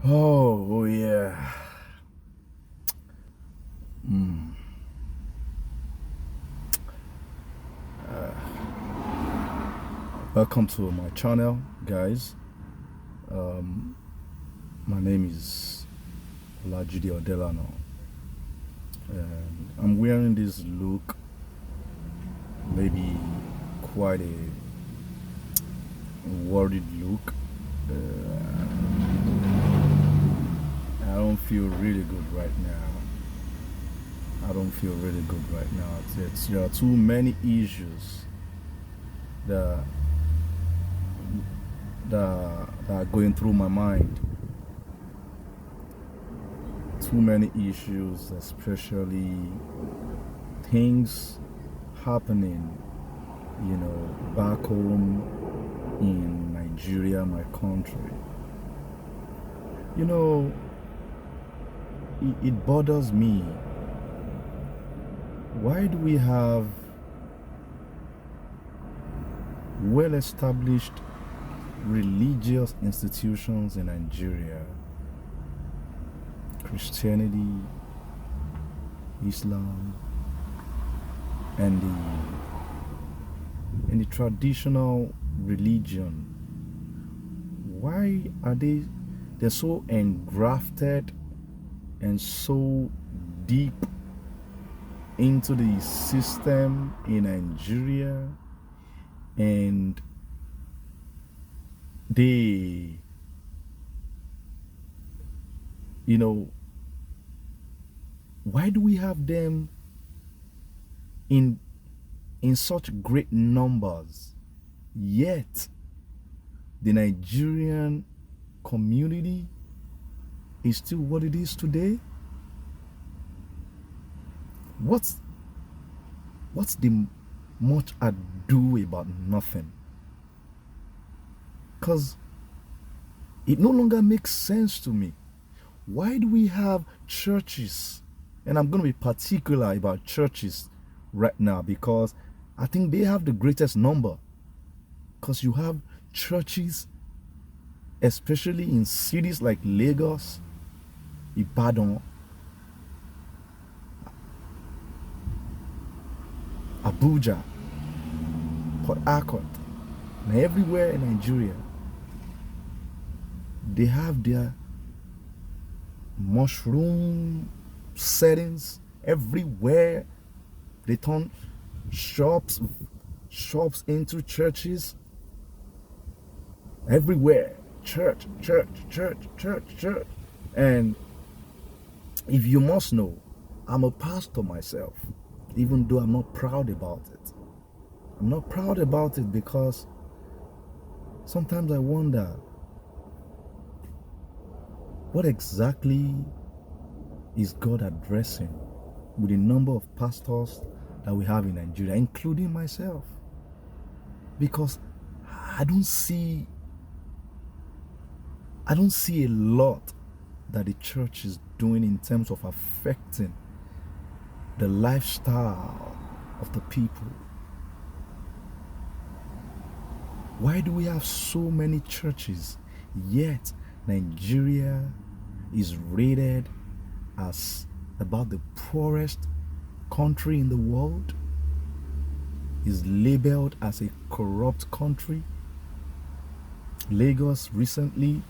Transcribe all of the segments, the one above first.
Oh yeah. Mm. Welcome to my channel, guys. Um, my name is Delano. I'm wearing this look, maybe quite a worried look. I don't feel really good right now. I don't feel really good right now. There are too many issues that that are going through my mind. Too many issues, especially things happening, back home in Nigeria, my country. You know, it bothers me. Why do we have well established religious institutions in Nigeria? Christianity, Islam, and the traditional religion. Why are they're so engrafted and so deep into the system in Nigeria, and they, why do we have them in such great numbers, yet the Nigerian community is still what it is today? What's the much ado about nothing? Because it no longer makes sense to me. Why do we have churches? And I'm going to be particular about churches right now because I think they have the greatest number. Because you have churches, especially in cities like Lagos, Ibadan, Abuja, Port Harcourt, and everywhere in Nigeria. They have their mushroom settings everywhere. They turn shops into churches everywhere. Church. And if you must know, I'm a pastor myself, even though I'm not proud about it. I'm not proud about it because sometimes I wonder, what exactly is God addressing with the number of pastors that we have in Nigeria, including myself? Because I don't see a lot that the church is doing in terms of affecting the lifestyle of the people. Why do we have so many churches, yet Nigeria is rated as about the poorest country in the world, is labeled as a corrupt country? Lagos recently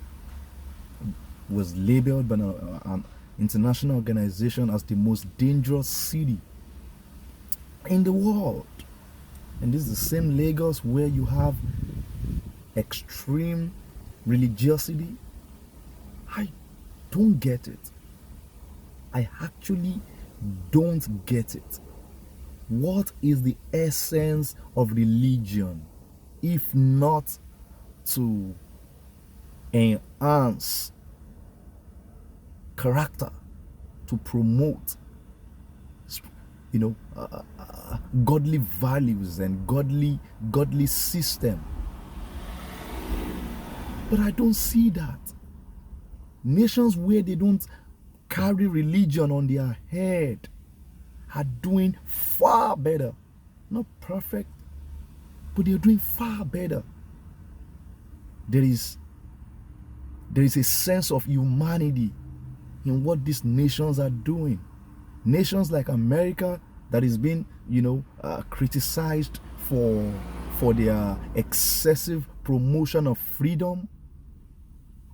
was labeled by an international organization as the most dangerous city in the world. And this is the same Lagos where you have extreme religiosity. I don't get it. I actually don't get it. What is the essence of religion if not to enhance character, to promote godly values and godly system? But I don't see that. Nations where they don't carry religion on their head are doing far better. Not perfect, but they're doing far better. There is There is a sense of humanity in what these nations are doing. Nations like America that is being, criticized for their excessive promotion of freedom,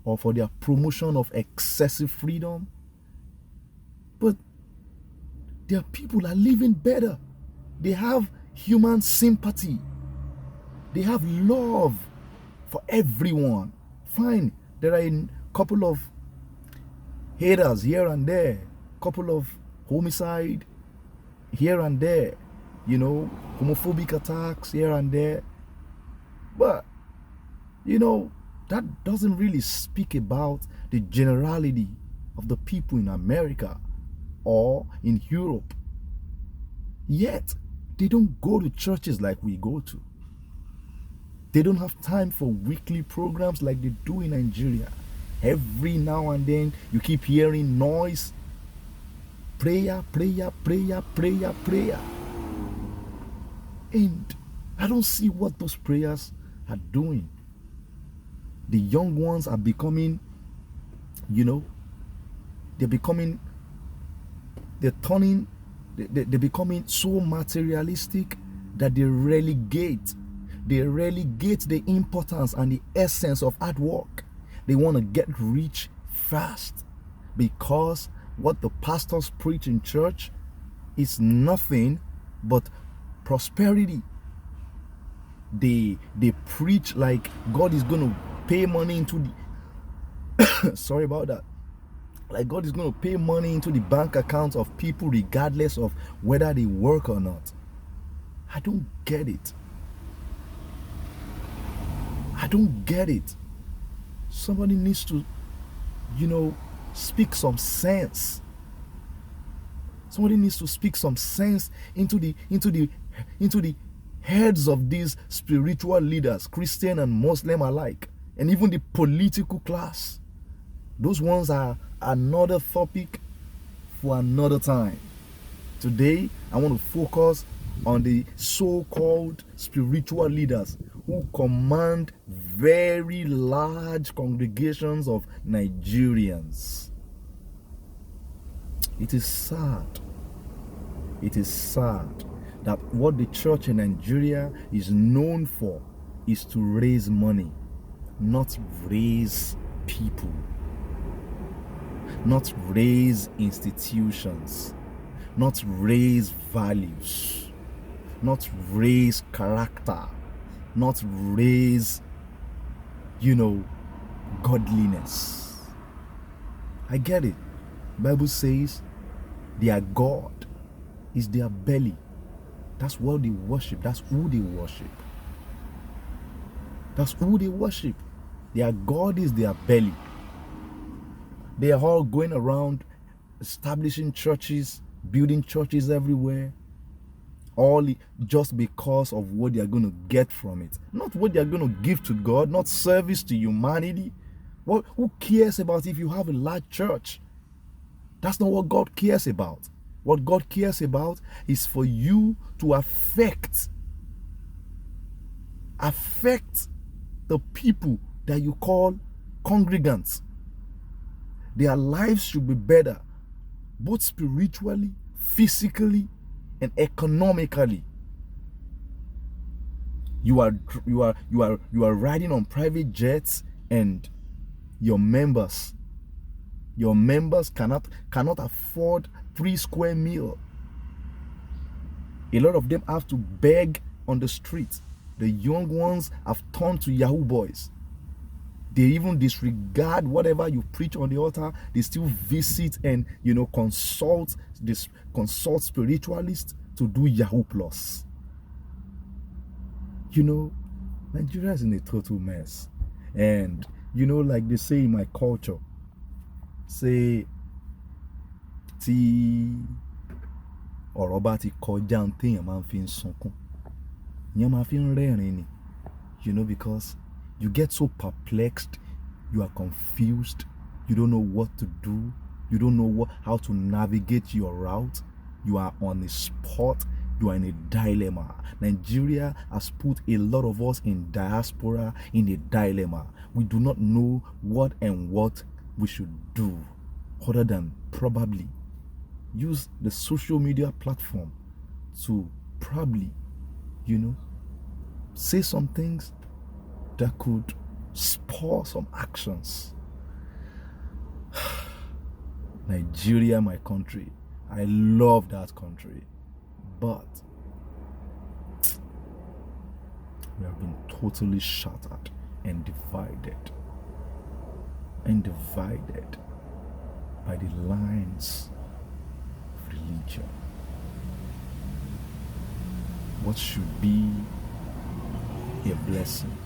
or for their promotion of excessive freedom. But their people are living better. They have human sympathy. They have love for everyone. Fine, there are a couple of haters here and there, couple of homicide here and there, homophobic attacks here and there. But, that doesn't really speak about the generality of the people in America or in Europe. Yet, they don't go to churches like we go to. They don't have time for weekly programs like they do in Nigeria. Every now and then, you keep hearing noise. Prayer, prayer, prayer, prayer, prayer. And I don't see what those prayers are doing. The young ones are becoming, they're becoming so materialistic that they relegate the importance and the essence of hard work. They want to get rich fast, because what the pastors preach in church is nothing but prosperity. They preach like God is going to pay money into the sorry about that. Like God is going to pay money into the bank accounts of people regardless of whether they work or not. I don't get it. I don't get it. Somebody needs to, speak some sense. Somebody needs to speak some sense into the heads of these spiritual leaders, Christian and Muslim alike, and even the political class. Those ones are another topic for another time. Today, I want to focus on the so-called spiritual leaders who command very large congregations of Nigerians. It is sad. It is sad that what the church in Nigeria is known for is to raise money, not raise people, not raise institutions, not raise values, not raise character, not raise, godliness. I get it. Bible says their God is their belly. That's what they worship. That's who they worship. That's who they worship. Their God is their belly. They are all going around establishing churches, building churches everywhere, all just because of what they are going to get from it. Not what they are going to give to God, not service to humanity. Who cares about if you have a large church? That's not what God cares about. What God cares about is for you to affect the people that you call congregants. Their lives should be better, both spiritually, physically, and economically. You are riding on private jets, and your members cannot afford 3 square meal. A lot of them have to beg on the street. The young ones have turned to Yahoo boys. They even disregard whatever you preach on the altar. They still visit and consult spiritualists to do Yahoo plus. Nigeria is in a total mess. And like they say in my culture, say tí ọ̀rọ̀ bá ti kọjá ń téèyàn máa ń fi ń sunkún, ìyẹn máa fi ń rẹ́rìn ni, because you get so perplexed, you are confused, you don't know what to do, you don't know how to navigate your route, you are on the spot, You are in a dilemma. Nigeria has put a lot of us in diaspora in a dilemma. We do not know what we should do other than probably use the social media platform to probably, say some things that could spur some actions. Nigeria, my country. I love that country. But we have been totally shattered and divided. By the lines of religion. What should be a blessing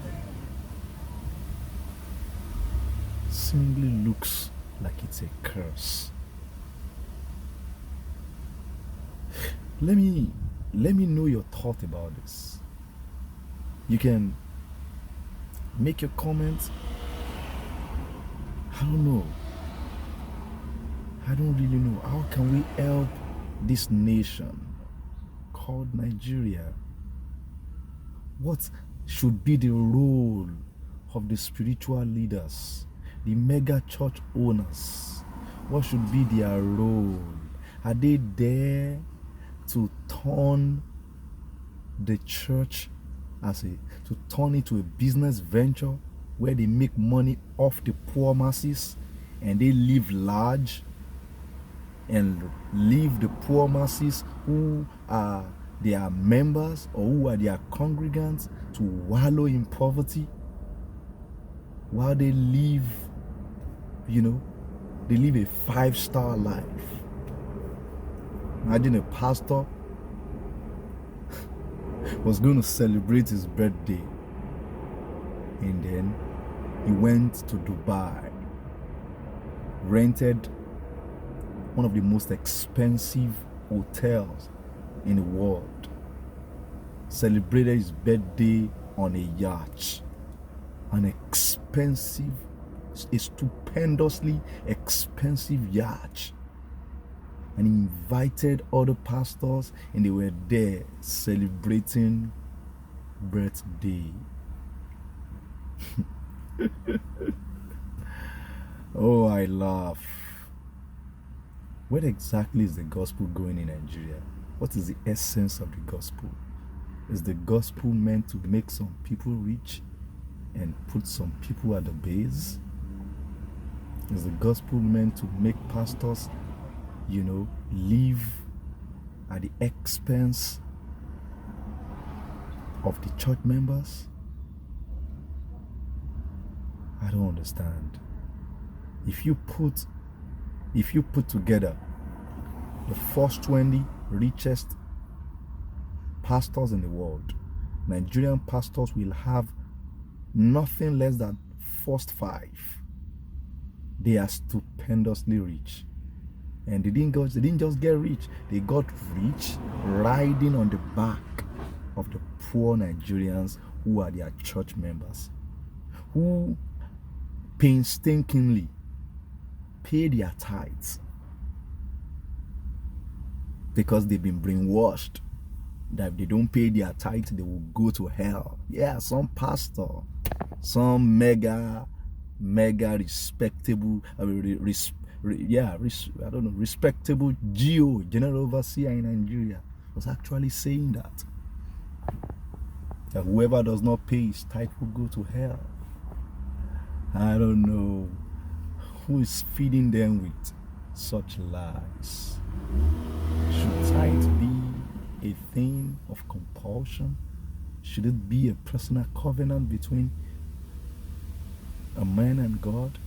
seemingly looks like it's a curse. Let me know your thought about this. You can make your comments. I don't know. I don't really know. How can we help this nation called Nigeria? What should be the role of the spiritual leaders, the mega church owners? What should be their role? Are they there to turn the church to turn it to a business venture where they make money off the poor masses and they live large and leave the poor masses who are their members or who are their congregants to wallow in poverty while they live, they live a 5-star life? Imagine a pastor was going to celebrate his birthday and then he went to Dubai, rented one of the most expensive hotels in the world, celebrated his birthday on a yacht, a stupendously expensive yacht, and he invited other pastors and they were there celebrating birthday. Oh, I laugh. Where exactly is the gospel going in Nigeria? What is the essence of the gospel? Is the gospel meant to make some people rich and put some people at the base? Is the gospel meant to make pastors, live at the expense of the church members? I don't understand. If you put together the first 20 richest pastors in the world, Nigerian pastors will have nothing less than first 5. They are stupendously rich. And they didn't just get rich, they got rich riding on the back of the poor Nigerians who are their church members, who painstakingly pay their tithes because they've been brainwashed that if they don't pay their tithes, they will go to hell. Yeah, some pastor, some mega respectable, respectable G.O, general overseer in Nigeria, was actually saying that whoever does not pay his tithe will go to hell. I don't know who is feeding them with such lies. Should tithe be a thing of compulsion? Should it be a personal covenant between a man and God?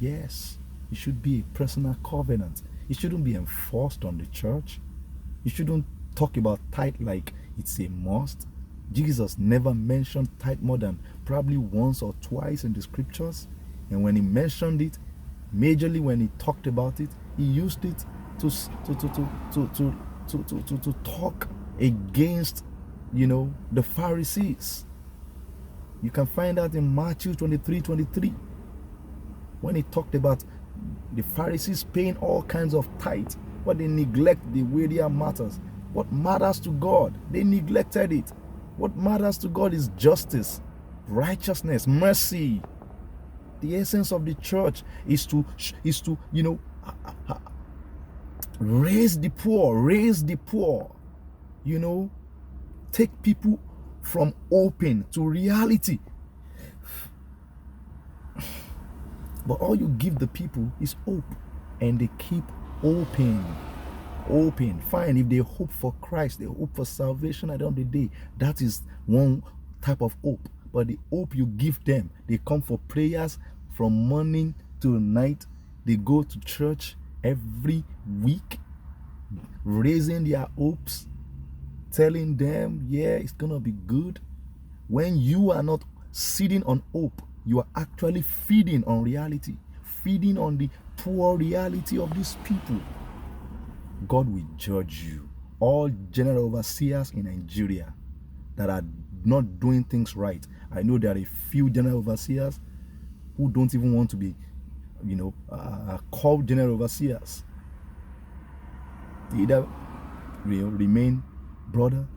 Yes, it should be a personal covenant. It shouldn't be enforced on the church. You shouldn't talk about tithe like it's a must. Jesus never mentioned tithe more than probably once or twice in the scriptures. And when he mentioned it, majorly when he talked about it, he used it to talk against, the Pharisees. You can find that in Matthew 23:23, when he talked about the Pharisees paying all kinds of tithe, but they neglect the weightier matters. What matters to God? They neglected it. What matters to God is justice, righteousness, mercy. The essence of the church is to raise the poor, take people from open to reality. But all you give the people is hope, and they keep open. Fine, if they hope for Christ, they hope for salvation at the end of the day, that is one type of hope. But the hope you give them, they come for prayers from morning to night. They go to church every week, raising their hopes, telling them, yeah, it's gonna be good. When you are not sitting on hope, you are actually feeding on reality, feeding on the poor reality of these people. God will judge you. All general overseers in Nigeria that are not doing things right. I know there are a few general overseers who don't even want to be, called general overseers. They either will remain brother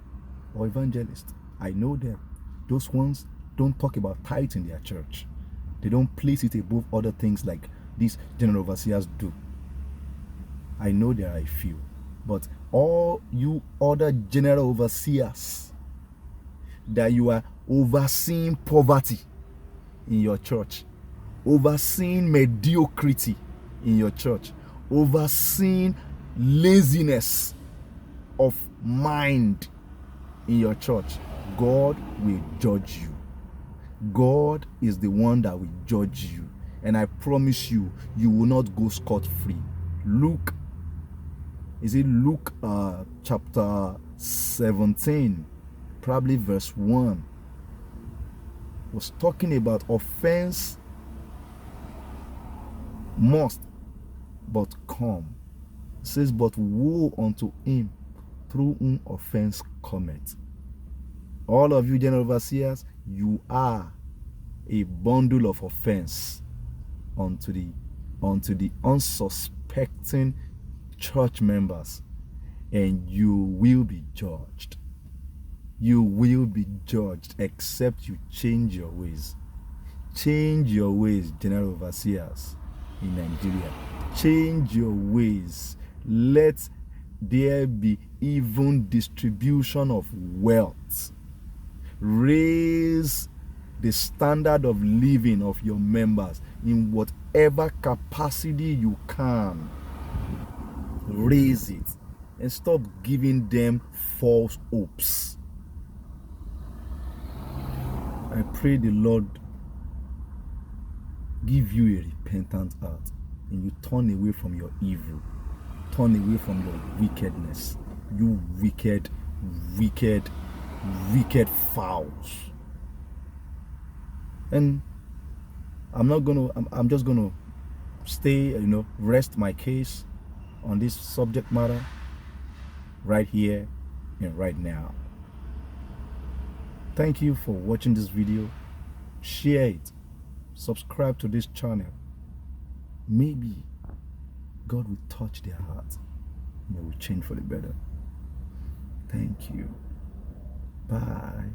or evangelist. I know them. Those ones don't talk about tithe in their church. They don't place it above other things like these general overseers do. I know there are a few, but all you other general overseers that you are overseeing poverty in your church, overseeing mediocrity in your church, overseeing laziness of mind in your church, God will judge you. God is the one that will judge you, and I promise you, you will not go scot-free. Luke chapter 17, probably verse 1, was talking about offense must but come. It says, but woe unto him through whom offense cometh. All of you general overseers, you are a bundle of offense unto the unsuspecting church members, and you will be judged. You will be judged except you change your ways. Change your ways, general overseers in Nigeria. Change your ways. Let there be even distribution of wealth. Raise the standard of living of your members in whatever capacity you can. Raise it and stop giving them false hopes. I pray the Lord give you a repentant heart and you turn away from your evil, turn away from your wickedness, you wicked fowls. And I'm just gonna stay, rest my case on this subject matter right here and right now. Thank you for watching this video. Share it. Subscribe to this channel. Maybe God will touch their heart and they will change for the better. Thank you. Bye.